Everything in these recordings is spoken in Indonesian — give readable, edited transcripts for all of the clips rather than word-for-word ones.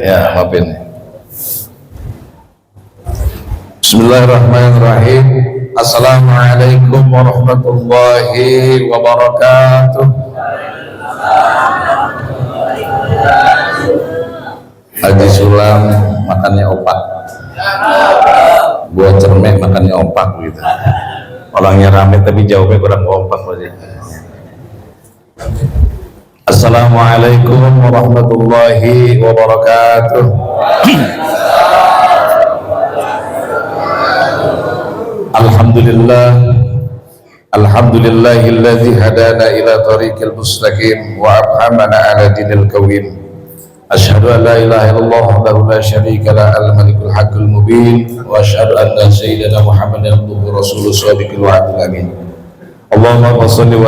Ya, maafin. Bismillahirrahmanirrahim. Assalamualaikum warahmatullahi wabarakatuh. Haji Sulam makannya opak, buat cermek makannya opak gitu. Orangnya rame tapi jawabnya kurang kompak aja. Assalamualaikum warahmatullahi wabarakatuh. Alhamdulillah, alhamdulillahilladzi hadana ila tariqil mustaqim wa abhamana ala dinil qawim. Asyhadu an la ilaha illallah wahdahu la syarika lah al-malikul haqqul mubin wa asyhadu anna sayyidina Muhammadan abduhu rasuluhu shadiqul wa'dil amin. Allahumma shalli wa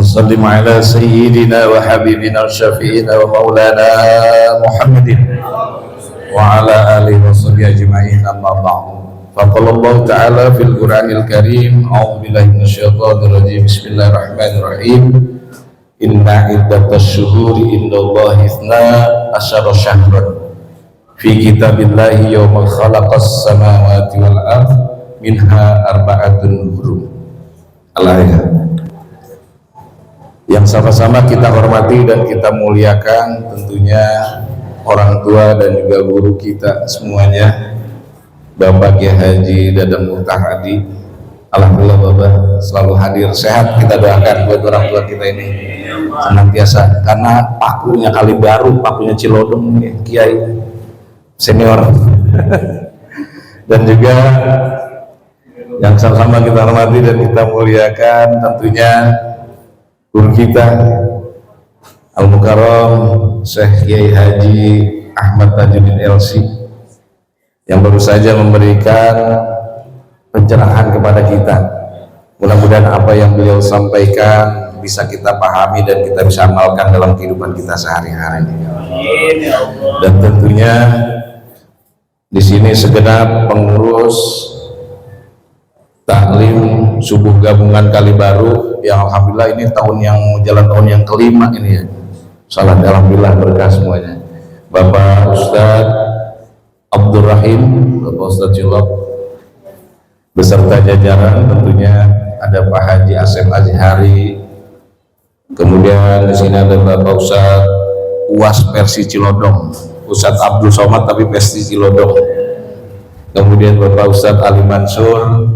sallim ala sayyidina wa habibina syafi'ina wa maulana Muhammadin wa ala alihi wa sahbihi ajma'in, amma ba'du. Faqala Allah ta'ala fil Qur'anil Karim, a'udzu billahi minasyaitonir rajim. Bismillahirrahmanirrahim. Inna iddatasy syuhuri indallahi 12 syahran fi kitabillahi yauma khalaqas samawati wal ardh minha arba'atun hurum. Al-ayat yang sama-sama kita hormati dan kita muliakan, tentunya orang tua dan juga guru kita semuanya, Bapak Kiai Haji Dadang Mutahadi. Alhamdulillah Bapak selalu hadir sehat. Kita doakan buat orang tua kita ini senantiasa, karena pakunya Kali Baru, pakunya Cilodong, Kiai senior dan juga yang sama-sama kita hormati dan kita muliakan, tentunya guru kita Al-Mukarram Syekh Kiai Haji Ahmad Tajuddin LC yang baru saja memberikan pencerahan kepada kita. Mudah-mudahan apa yang beliau sampaikan bisa kita pahami dan kita bisa amalkan dalam kehidupan kita sehari-hari. Dan tentunya di sini segenap pengurus taklim subuh gabungan Kali Baru yang alhamdulillah ini tahun yang jalan tahun yang kelima ini ya. Salat alhamdulillah berkah semuanya. Bapak Ustadz Abdul Rahim, Bapak Ustadz Cilok beserta jajaran, tentunya ada Pak Haji Asep Azhari, kemudian di sini ada Bapak Ustadz UAS versi Cilodong, Ustadz Abdul Somad tapi versi Cilodong, kemudian Bapak Ustadz Ali Mansur,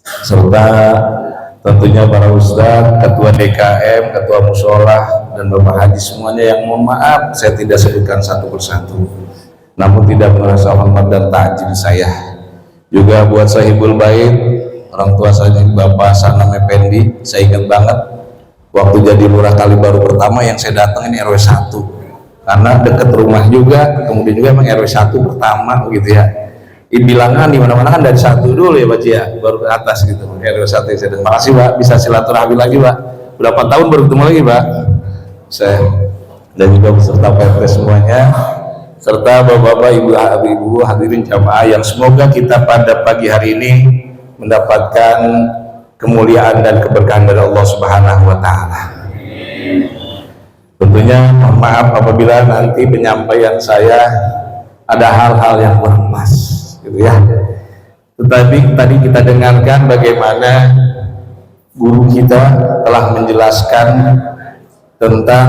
serta tentunya para Ustadz, Ketua DKM, Ketua Musolah, dan Bapak Haji semuanya yang mohon maaf saya tidak sebutkan satu persatu, namun tidak merasa hormat dan takjil saya. Juga buat Sahibul Bait, orang tua saya Bapak Sanam Effendi, saya ingat banget waktu jadi lurah Kali Baru pertama yang saya datang ini RW 1 karena dekat rumah juga, kemudian juga emang RW 1 pertama gitu ya. Bilangan di mana-mana kan dari 1 dulu ya Pak ya, baru ke atas gitu. RW 1 saya terima kasih Pak, bisa silaturahmi lagi Pak. Berapa tahun baru ketemu lagi Pak. Saya dan juga beserta PT semuanya, serta bapak-bapak, ibu-ibu hadirin jamaah yang semoga kita pada pagi hari ini mendapatkan kemuliaan dan keberkahan dari Allah Subhanahu wa taala. Tentunya mohon maaf apabila nanti penyampaian saya ada hal-hal yang kurang pas gitu ya. Tetapi tadi kita dengarkan bagaimana guru kita telah menjelaskan tentang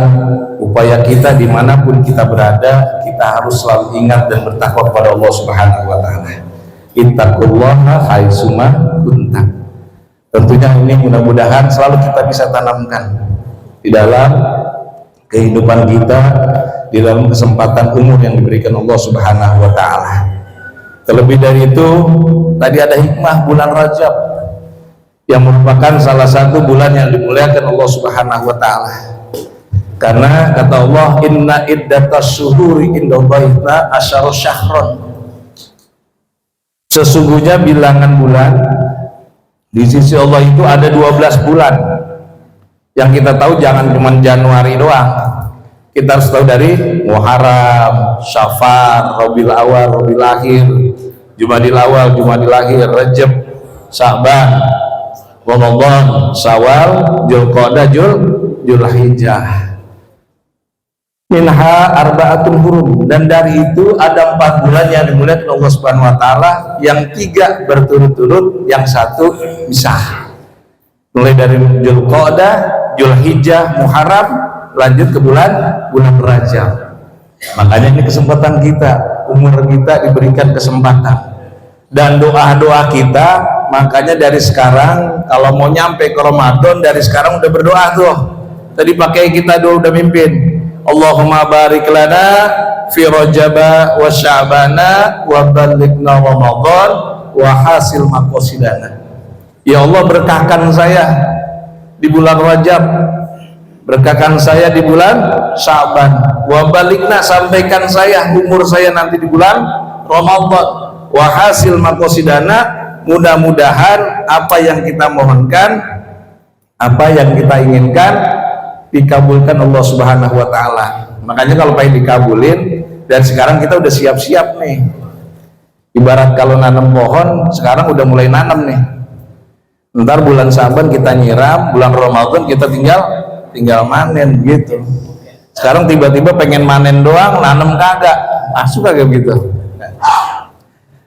upaya kita dimanapun kita berada, kita harus selalu ingat dan bertakwa kepada Allah Subhanahu wa taala. Ittaqullaha haitsuma kuntum. Tentunya ini mudah-mudahan selalu kita bisa tanamkan di dalam kehidupan kita, di dalam kesempatan umur yang diberikan Allah Subhanahu wa taala. Terlebih dari itu, tadi ada hikmah bulan Rajab yang merupakan salah satu bulan yang dimuliakan Allah Subhanahu wa taala. Karena kata Allah, inna iddatas syuhuri indallahi 12 syahran. Sesungguhnya bilangan bulan di sisi Allah itu ada 12 bulan. Yang kita tahu jangan cuma Januari doang. Kita harus tahu dari Muharram, Syafar, Rabiul Awal, Rabiul Akhir, Jumadil Awal, Jumadil Akhir, Rajab, Sya'ban, Ramadan, Syawal, Dzulqa'dah, Dzulhijjah. minha arba'atun hurum, dan dari itu ada 4 bulan yang dimuliakan Allah Subhanahu wa taala, yang 3 berturut-turut, yang 1 misah. Mulai dari Dzulqa'dah, Dzulhijjah, Muharram, lanjut ke bulan Rajab. Makanya ini kesempatan kita, umur kita diberikan kesempatan, dan doa-doa kita makanya dari sekarang kalau mau nyampe ke Ramadan, dari sekarang udah berdoa tuh. Tadi pakai kita doa udah mimpin, Allahumma barik lana fi Rajaba wa Sya'bana wa balighna Ramadan wa hasil maqasidana. Ya Allah, berkahkan saya di bulan Rajab, berkahkan saya di bulan Sya'ban, wa balighna, sampaikan saya umur saya nanti di bulan Ramadan, wa hasil maqasidana, mudah-mudahan apa yang kita mohonkan, apa yang kita inginkan dikabulkan Allah Subhanahu wa taala. Makanya kalau pengen dikabulin, dan sekarang kita udah siap-siap nih. Ibarat kalau nanam pohon, sekarang udah mulai nanam nih. Ntar bulan Saban kita nyiram, bulan Ramadan kita tinggal manen gitu. Sekarang tiba-tiba pengen manen doang, nanam kagak. Suka kayak gitu.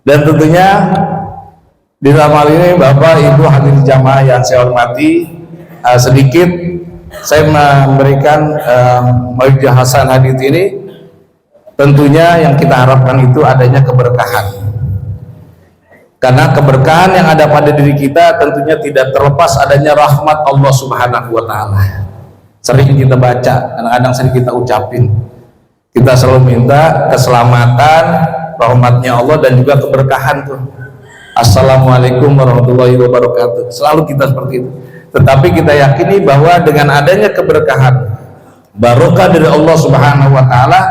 Dan tentunya di dalam hal ini Bapak Ibu hadirin jamaah yang saya hormati, sedikit saya memberikan Maulid Hasan hadits ini. Tentunya yang kita harapkan itu adanya keberkahan, karena keberkahan yang ada pada diri kita tentunya tidak terlepas adanya rahmat Allah Subhanahu wa taala. Sering kita baca, kadang-kadang sering kita ucapin, kita selalu minta keselamatan, rahmatnya Allah, dan juga keberkahan tuh. Assalamualaikum warahmatullahi wabarakatuh, selalu kita seperti itu. Tetapi kita yakini bahwa dengan adanya keberkahan, barokah dari Allah Subhanahu wa taala,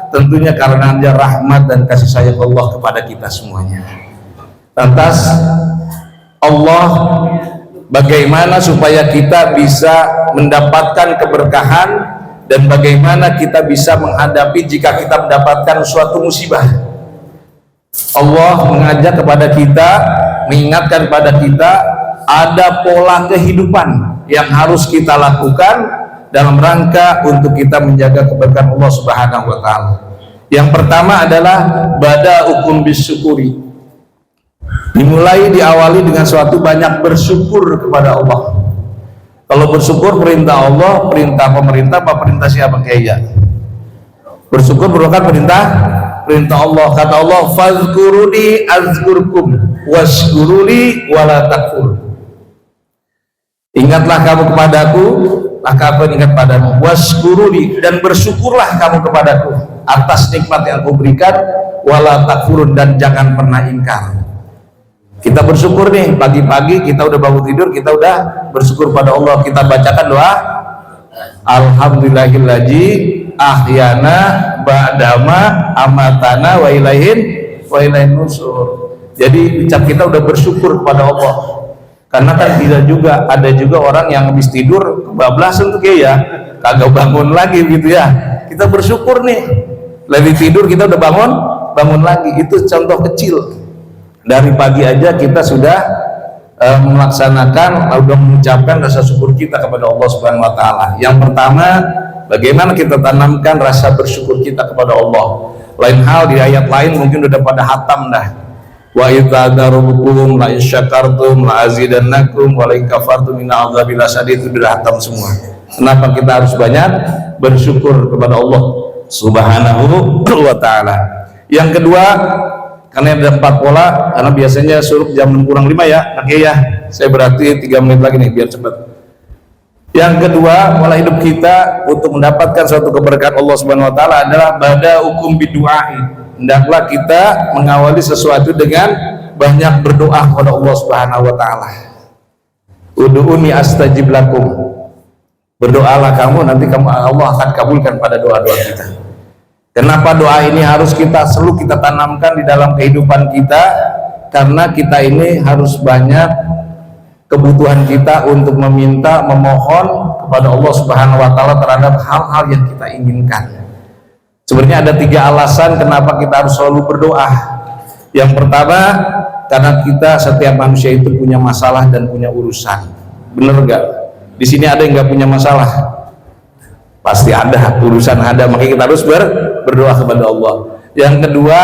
tentunya karena ada rahmat dan kasih sayang Allah kepada kita semuanya. Lantas Allah, bagaimana supaya kita bisa mendapatkan keberkahan, dan bagaimana kita bisa menghadapi jika kita mendapatkan suatu musibah. Allah mengajak kepada kita, mengingatkan kepada kita, ada pola kehidupan yang harus kita lakukan dalam rangka untuk kita menjaga keberkahan Allah Subhanahu wa taala. Yang pertama adalah bada'ukum bisyukuri. Diawali dengan suatu banyak bersyukur kepada Allah. Kalau bersyukur perintah Allah, perintah pemerintah, apa perintah siapa? Kayaknya bersyukur merupakan perintah Allah. Kata Allah, fazkuruni azkurkum washkuruli wala takfur. Ingatlah kamu kepadaku, maka aku ingat padamu. Washkuruli, dan bersyukurlah kamu kepadaku atas nikmat yang aku berikan, wala takfurun, dan jangan pernah ingkar. Kita bersyukur nih, pagi-pagi kita udah bangun tidur, kita udah bersyukur pada Allah. Kita bacakan doa, alhamdulillahillazi ahyana ba'dama amatana wa ilaihin nusur. Jadi ucap kita udah bersyukur kepada Allah. Karena kan tidak juga, ada juga orang yang habis tidur kebablasan tuh kayak ya, kagak bangun lagi gitu ya. Kita bersyukur nih, lagi tidur kita udah bangun lagi. Itu contoh kecil. Dari pagi aja kita sudah melaksanakan, sudah mengucapkan rasa syukur kita kepada Allah Subhanahu wa taala. Yang pertama, bagaimana kita tanamkan rasa bersyukur kita kepada Allah. Lain hal di ayat lain mungkin udah pada hatam dah. Wa idza darubukum la syakartum la azidannakum wa la kafartum min adzabil asyadid, itu sudah hatam semua. Kenapa kita harus banyak bersyukur kepada Allah Subhanahu wa taala? Yang kedua, karena ada 4 pola, karena biasanya suruh jam 6 kurang 5 ya. Oke ya, saya berarti 3 menit lagi nih biar cepat. Yang kedua, pola hidup kita untuk mendapatkan suatu keberkahan Allah Subhanahu wa taala adalah bada'ukum bidu'ai. Hendaklah kita mengawali sesuatu dengan banyak berdoa kepada Allah Subhanahu wa taala. Ud'uni astajib lakum. Berdoalah kamu, nanti Allah akan kabulkan pada doa-doa kita. Kenapa doa ini harus selalu kita tanamkan di dalam kehidupan kita? Karena kita ini harus banyak kebutuhan kita untuk meminta, memohon kepada Allah Subhanahu wa taala terhadap hal-hal yang kita inginkan. Sebenarnya ada 3 alasan kenapa kita harus selalu berdoa. Yang pertama, karena kita setiap manusia itu punya masalah dan punya urusan. Bener gak? Di sini ada yang nggak punya masalah? pasti ada urusan, ada, makanya kita harus berdoa kepada Allah. Yang kedua,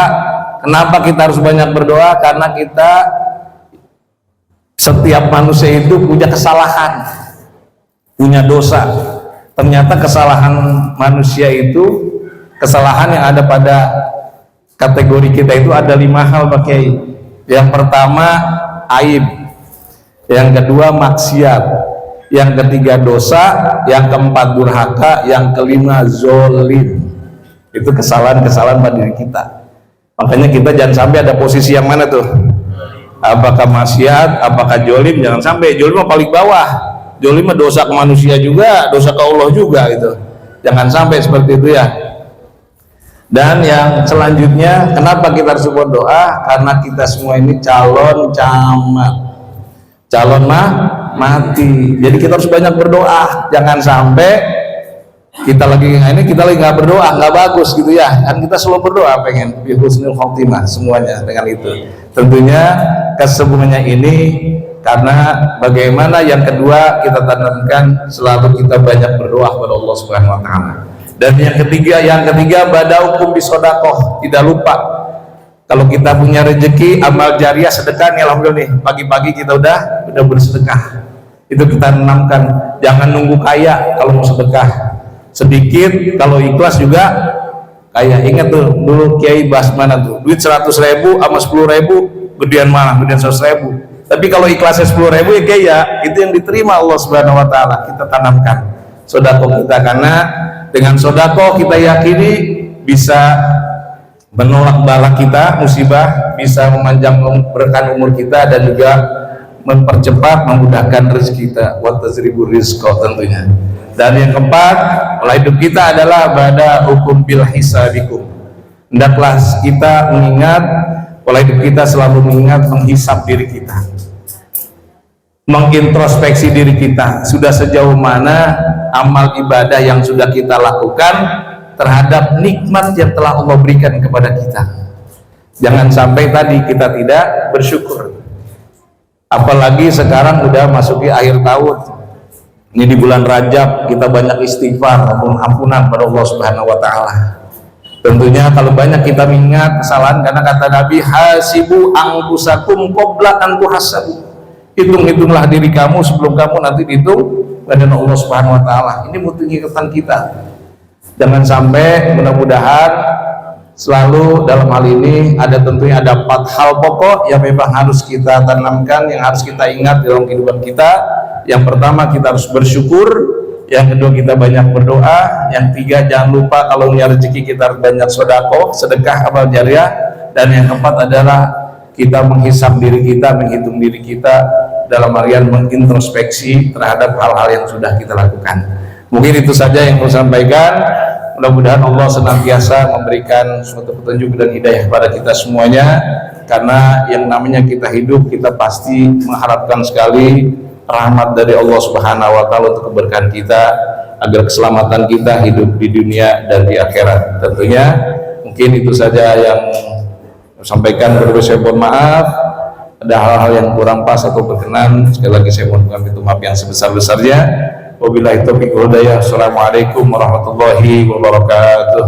kenapa kita harus banyak berdoa? Karena kita, setiap manusia itu punya kesalahan, punya dosa. Ternyata kesalahan manusia itu, kesalahan yang ada pada kategori kita itu ada 5 hal, Pak Kiai. Yang pertama aib, yang kedua maksiat, yang ketiga dosa, yang keempat durhaka, yang kelima zolim. Itu kesalahan-kesalahan pada diri kita. Makanya kita jangan sampai ada posisi yang mana tuh, apakah maksiat, apakah zolim. Jangan sampai. Zolim mah paling bawah, zolim mah dosa ke manusia juga, dosa ke Allah juga gitu. Jangan sampai seperti itu ya. Dan yang selanjutnya, kenapa kita harus berdoa? Karena kita semua ini calon camat, calon mati. Jadi kita harus banyak berdoa. Jangan sampai kita lagi nggak berdoa, nggak bagus gitu ya. Kan kita selalu berdoa pengen husnul khotimah semuanya dengan itu. Tentunya kesemuanya ini karena bagaimana yang kedua kita tanamkan selalu kita banyak berdoa kepada Allah Subhanahu wa taala. Dan yang ketiga badaukum bisodakoh. Tidak lupa kalau kita punya rezeki, amal jariah, sedekah nih, alhamdulillah nih, pagi-pagi kita udah bersedekah. Itu kita tanamkan. Jangan nunggu kaya kalau mau sedekah, sedikit, kalau ikhlas juga kaya. Ingat tuh dulu Kiai bahas mana tuh, duit 100.000 sama 10.000 gedean mana, gedean 100.000. Tapi kalau ikhlasnya 10.000 ya Kiai ya, itu yang diterima Allah Subhanahu wa taala. Kita tanamkan sedekah kita, karena dengan sedekah kita yakini bisa menolak bala kita, musibah, bisa memanjangkan umur kita, dan juga mempercepat, memudahkan rezeki kita, wa tazribur rizqa tentunya. Dan yang keempat, pola hidup kita adalah pada hukum bil hisabikum. Hendaklah kita mengingat, pola hidup kita selalu mengingat, menghisap diri kita, mengintrospeksi diri kita, sudah sejauh mana amal ibadah yang sudah kita lakukan terhadap nikmat yang telah Allah berikan kepada kita. Jangan sampai tadi kita tidak bersyukur. Apalagi sekarang udah masuki akhir tahun ini, di bulan Rajab kita banyak istighfar, ampunan pada Allah Subhanahu wa taala. Tentunya kalau banyak kita mengingat kesalahan, karena kata Nabi, hasibu anfusakum qabla an tuhasabu. Hitung-hitunglah diri kamu sebelum kamu nanti dihitung pada Allah Subhanahu wa taala. Ini mutu ingatan kita. Jangan sampai, mudah-mudahan selalu dalam hal ini tentunya ada 4 hal pokok yang memang harus kita tanamkan, yang harus kita ingat dalam kehidupan kita. Yang pertama, kita harus bersyukur. Yang kedua, kita banyak berdoa. Yang tiga, jangan lupa kalau punya rezeki kita harus banyak sedekah, amal jariah. Dan yang keempat adalah kita menghisap diri kita, menghitung diri kita, dalam artian mengintrospeksi terhadap hal-hal yang sudah kita lakukan. Mungkin itu saja yang saya sampaikan. Mudah-mudahan Allah senantiasa memberikan suatu petunjuk dan hidayah pada kita semuanya, karena yang namanya kita hidup, kita pasti mengharapkan sekali rahmat dari Allah Subhanahu wa taala untuk keberkahan kita, agar keselamatan kita hidup di dunia dan di akhirat. Tentunya mungkin itu saja yang sampaikan. Saya mohon maaf ada hal-hal yang kurang pas atau berkenan. Sekali lagi saya mohon maaf yang sebesar-besarnya. Wabillahi taufiq wal hidayah. Assalamualaikum warahmatullahi wabarakatuh.